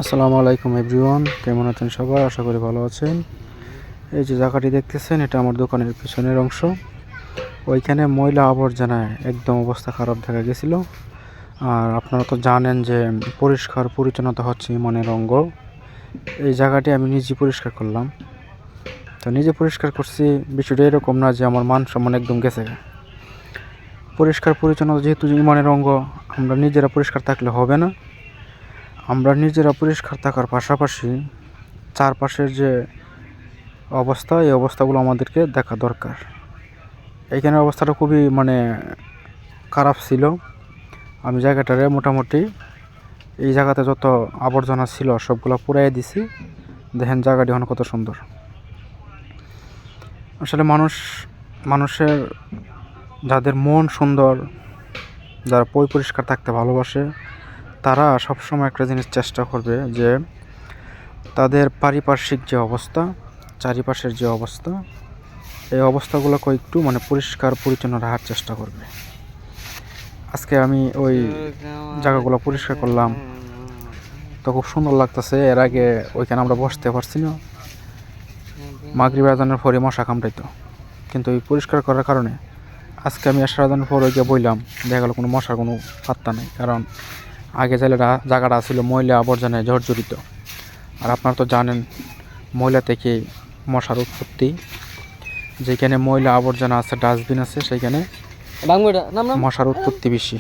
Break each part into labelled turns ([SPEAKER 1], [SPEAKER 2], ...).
[SPEAKER 1] আসসালামু আলাইকুম এভরিওয়ান, কেমন আছেন সবাই? আশা করি ভালো আছেন। এই যে জায়গাটি দেখতেছেন, এটা আমার দোকানের পিছনের অংশ। ওইখানে ময়লা আবর্জনায় একদম অবস্থা খারাপ দেখা গেছিলো। আর আপনারা তো জানেন যে পরিষ্কার পরিচ্ছন্নতা হচ্ছে ইমানের অঙ্গ। এই জায়গাটি আমি নিজে পরিষ্কার করলাম। তো নিজে পরিষ্কার করছি, বিষয়টা এরকম না যে আমার মান সম্মান একদম গেছে। পরিষ্কার পরিচ্ছন্নতা যেহেতু ইমানের অঙ্গ, আমরা নিজেরা পরিষ্কার থাকলে হবে না। আমরা নিজেরা পরিষ্কার থাকার পাশাপাশি চারপাশের যে অবস্থা, এই অবস্থাগুলো আমাদেরকে দেখা দরকার। এইখানের অবস্থাটা খুবই খারাপ ছিল। আমি জায়গাটারে মোটামুটি এই জায়গাতে যত আবর্জনা ছিল সবগুলো পুরাই দিছি। দেখেন জায়গাটি এখন কত সুন্দর। আসলে মানুষের যাদের মন সুন্দর, যারা পরিষ্কার থাকতে ভালোবাসে, তারা সবসময় একটা জিনিস চেষ্টা করবে যে তাদের পারিপার্শ্বিক যে অবস্থা, চারিপাশের যে অবস্থা, এই অবস্থাগুলোকে একটু পরিষ্কার পরিচ্ছন্ন রাখার চেষ্টা করবে। আজকে আমি ওই জায়গাগুলো পরিষ্কার করলাম, তো খুব সুন্দর লাগতেছে। এর আগে ওইখানে আমরা বসতে পারছি না, মাগরিব আজানের পরে মশা কামড়াইতো। কিন্তু এই পরিষ্কার করার কারণে আজকে আমি আসার আজানের পর ওই গিয়ে বললাম, দেখা গেলো কোনো মশার কোনো পাত্তা নেই। কারণ আগে জায়গাটা ছিল ময়লা আবর্জনায় জর্জরিত। আর আপনারা তো জানেন ময়লা থেকে মশার উৎপত্তি। যেখানে ময়লা আবর্জনা আছে, ডাস্টবিন আছে, সেইখানে মশার উৎপত্তি বেশি।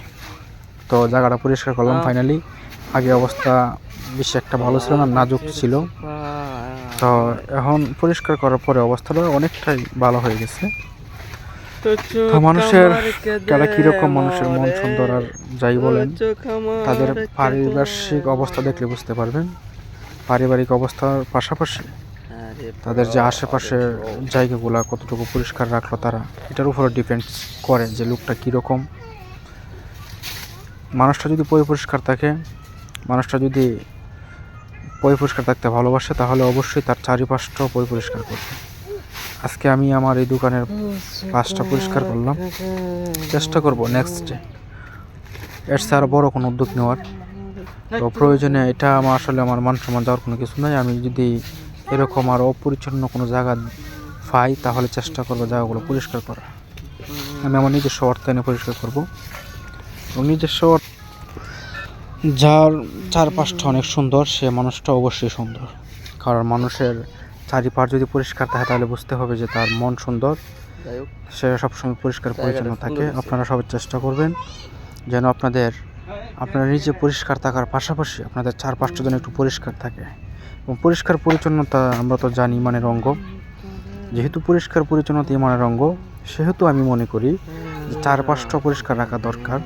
[SPEAKER 1] তো জায়গাটা পরিষ্কার করলাম ফাইনালি। আগে অবস্থা বেশি একটা ভালো ছিল না, নাজুক ছিল। তো এখন পরিষ্কার করার পরে অবস্থাটা অনেকটাই ভালো হয়ে গেছে। তো মানুষের তারা কীরকম, মানুষের মন সুন্দর আর যাই বলেন, তাদের পারিপার্শ্বিক অবস্থা দেখলে বুঝতে পারবেন। পারিবারিক অবস্থার পাশাপাশি তাদের যে আশেপাশের জায়গাগুলো কতটুকু পরিষ্কার রাখলো তারা, এটার উপরে ডিপেন্ড করে যে লোকটা কীরকম। মানুষটা যদি পরিষ্কার থাকে, মানুষটা যদি পরিষ্কার থাকতে ভালোবাসে, তাহলে অবশ্যই তার চারিপাশটাও পরিষ্কার করবে। আজকে আমি আমার এই দোকানের পাশটা পরিষ্কার করলাম। চেষ্টা করব নেক্সট ডে এর ছাড়া বড় কোনো উদ্যোগ নেওয়ার। তো প্রয়োজনে এটা আমার মান সম্মান যাওয়ার কোনো কিছু নয়। আমি যদি এরকম আর অপরিচ্ছন্ন কোনো জায়গা পাই, তাহলে চেষ্টা করবো জায়গাগুলো পরিষ্কার করা। আমি আমার নিজস্ব অর্থায়নে পরিষ্কার করব, এবং নিজস্ব যার চারপাশটা অনেক সুন্দর, সে মানুষটা অবশ্যই সুন্দর। কারণ মানুষের চারিপাশ যদি পরিষ্কার থাকে, তাহলে বুঝতে হবে যে তার মন সুন্দর, সে সবসময় পরিষ্কার পরিচ্ছন্ন থাকে। আপনারা সবাই চেষ্টা করবেন যেন আপনারা নিজে পরিষ্কার থাকার পাশাপাশি আপনাদের চারপাশটা যেন একটু পরিষ্কার থাকে। এবং পরিষ্কার পরিচ্ছন্নতা আমরা তো জানি ইমানের অঙ্গ। যেহেতু পরিষ্কার পরিচ্ছন্নতা ইমানের অঙ্গ, সেহেতু আমি মনে করি যে চারপাশটা পরিষ্কার রাখা দরকার।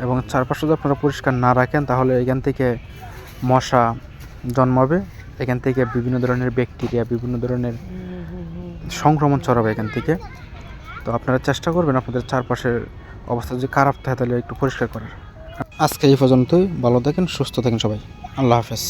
[SPEAKER 1] এবং চারপাশটা যদি আপনারা পরিষ্কার না রাখেন, তাহলে এখান থেকে মশা জন্মাবে, এখান থেকে বিভিন্ন ধরনের ব্যাকটেরিয়া, বিভিন্ন ধরনের সংক্রমণ ছড়াবে এখান থেকে। তো আপনারা চেষ্টা করবেন আপনাদের চারপাশের অবস্থা যদি খারাপ থাকে, তাহলে একটু পরিষ্কার করার। আজকে এই পর্যন্তই। ভালো থাকেন, সুস্থ থাকেন সবাই। আল্লাহ হাফেজ।